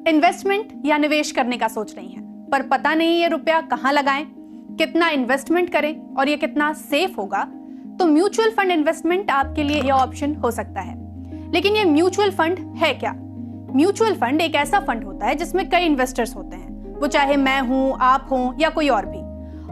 Investment या निवेश करने का सोच रही हैं, पर पता नहीं ये रुपया कहाँ लगाएं, कितना इन्वेस्टमेंट करें और ये कितना सेफ होगा, तो म्यूचुअल फंड इन्वेस्टमेंट आपके लिए यह ऑप्शन हो सकता है। लेकिन ये म्यूचुअल फंड है क्या? म्यूचुअल फंड एक ऐसा फंड होता है जिसमें कई इन्वेस्टर्स होते हैं, वो चाहे मैं हूं, आप हों या कोई और भी,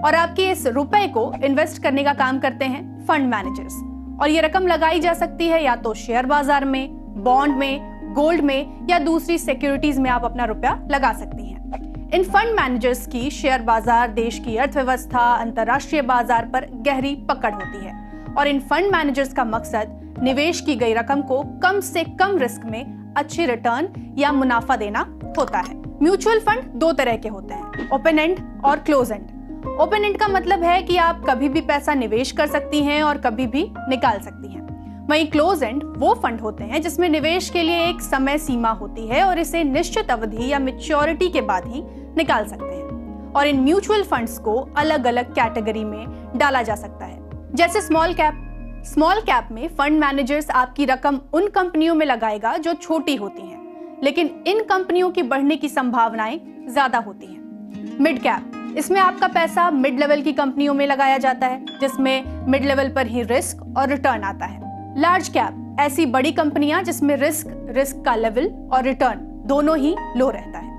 और आपके इस रुपए को इन्वेस्ट करने का काम करते हैं फंड मैनेजर्स। और ये रकम लगाई जा सकती है या तो शेयर बाजार में, बॉन्ड में, गोल्ड में या दूसरी सिक्योरिटीज में आप अपना रुपया लगा सकती हैं। इन फंड मैनेजर्स की शेयर बाजार, देश की अर्थव्यवस्था, अंतरराष्ट्रीय बाजार पर गहरी पकड़ होती है और इन फंड मैनेजर्स का मकसद निवेश की गई रकम को कम से कम रिस्क में अच्छी रिटर्न या मुनाफा देना होता है। म्यूचुअल फंड दो तरह के होते हैं, ओपन एंड और क्लोज एंड। ओपन एंड का मतलब है कि आप कभी भी पैसा निवेश कर सकती हैं और कभी भी निकाल सकती हैं। वहीं क्लोज एंड वो फंड होते हैं जिसमें निवेश के लिए एक समय सीमा होती है और इसे निश्चित अवधि या मैच्योरिटी के बाद ही निकाल सकते हैं। और इन म्यूचुअल फंड्स को अलग अलग कैटेगरी में डाला जा सकता है, जैसे स्मॉल कैप। स्मॉल कैप में फंड मैनेजर्स आपकी रकम उन कंपनियों में लगाएगा जो छोटी होती हैं, लेकिन इन कंपनियों की बढ़ने की संभावनाएं ज्यादा होती हैं। मिड कैप, इसमें आपका पैसा मिड लेवल की कंपनियों में लगाया जाता है जिसमें मिड लेवल पर ही रिस्क और रिटर्न आता है। लार्ज कैप, ऐसी बड़ी कंपनियां जिसमें रिस्क का लेवल और रिटर्न दोनों ही लो रहता है।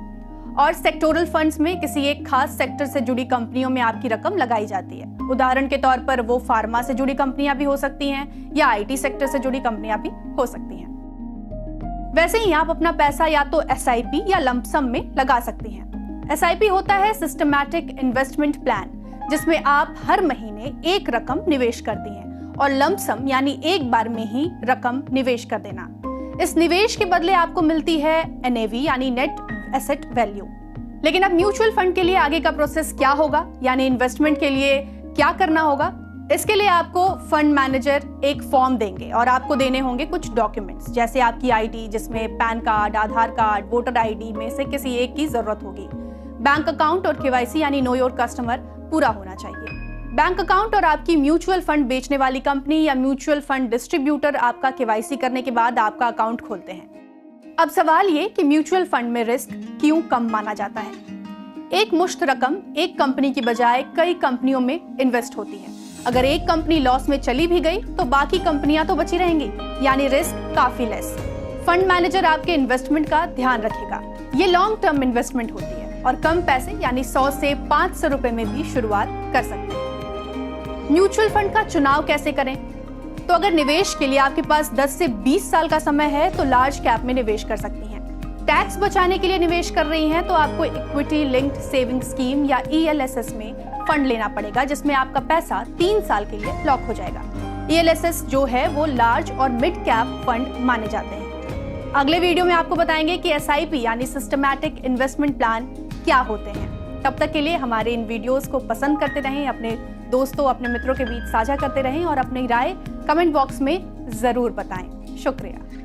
और सेक्टोरल फंड्स में किसी एक खास सेक्टर से जुड़ी कंपनियों में आपकी रकम लगाई जाती है। उदाहरण के तौर पर वो फार्मा से जुड़ी कंपनियां भी हो सकती हैं या आईटी सेक्टर से जुड़ी कंपनियां भी हो सकती हैं। वैसे ही आप अपना पैसा या तो एसआईपी या लंप सम में लगा सकती हैं। एसआईपी होता है सिस्टमैटिक इन्वेस्टमेंट प्लान, जिसमें आप हर महीने एक रकम निवेश करती हैं, और लंप सम यानी एक बार में ही रकम निवेश कर देना। इस निवेश के बदले आपको मिलती है एनएवी यानी नेट एसेट वैल्यू। लेकिन अब म्यूचुअल फंड के लिए आगे का प्रोसेस क्या होगा, यानी इन्वेस्टमेंट के लिए क्या करना होगा? इसके लिए आपको फंड मैनेजर एक फॉर्म देंगे और आपको देने होंगे कुछ डॉक्यूमेंट्स, जैसे आपकी आईडी जिसमें पैन कार्ड, आधार कार्ड, वोटर आईडी में से किसी एक की जरूरत होगी। बैंक अकाउंट और केवाईसी यानी नो योर कस्टमर पूरा होना चाहिए। बैंक अकाउंट और आपकी म्यूचुअल फंड बेचने वाली कंपनी या म्यूचुअल फंड डिस्ट्रीब्यूटर आपका केवाईसी करने के बाद आपका अकाउंट खोलते हैं। अब सवाल ये कि म्यूचुअल फंड में रिस्क क्यों कम माना जाता है? एक मुश्त रकम एक कंपनी की बजाय कई कंपनियों में इन्वेस्ट होती है। अगर एक कंपनी लॉस में चली भी गई तो बाकी कंपनियां तो बची रहेंगी, यानी रिस्क काफी लेस। फंड मैनेजर आपके इन्वेस्टमेंट का ध्यान रखेगा। ये लॉन्ग टर्म इन्वेस्टमेंट होती है और कम पैसे यानी 100 से 500 रुपए में भी शुरुआत कर सकते हैं। म्यूचुअल फंड का चुनाव कैसे करें? तो अगर निवेश के लिए आपके पास 10 से 20 साल का समय है तो लार्ज कैप में निवेश कर सकती हैं। टैक्स बचाने के लिए निवेश कर रही हैं तो आपको इक्विटी लिंक्ड सेविंग स्कीम या ईएलएसएस में फंड लेना पड़ेगा, जिसमें आपका पैसा 3 साल के लिए लॉक हो जाएगा। ईएलएसएस जो है वो लार्ज और मिड कैप फंड माने जाते हैं। अगले वीडियो में आपको बताएंगे कि एसआईपी यानी सिस्टमैटिक इन्वेस्टमेंट प्लान क्या होते हैं। तब तक के लिए हमारे इन वीडियोस को पसंद करते रहें, अपने दोस्तों, अपने मित्रों के बीच साझा करते रहें और अपनी राय कमेंट बॉक्स में जरूर बताएं। शुक्रिया।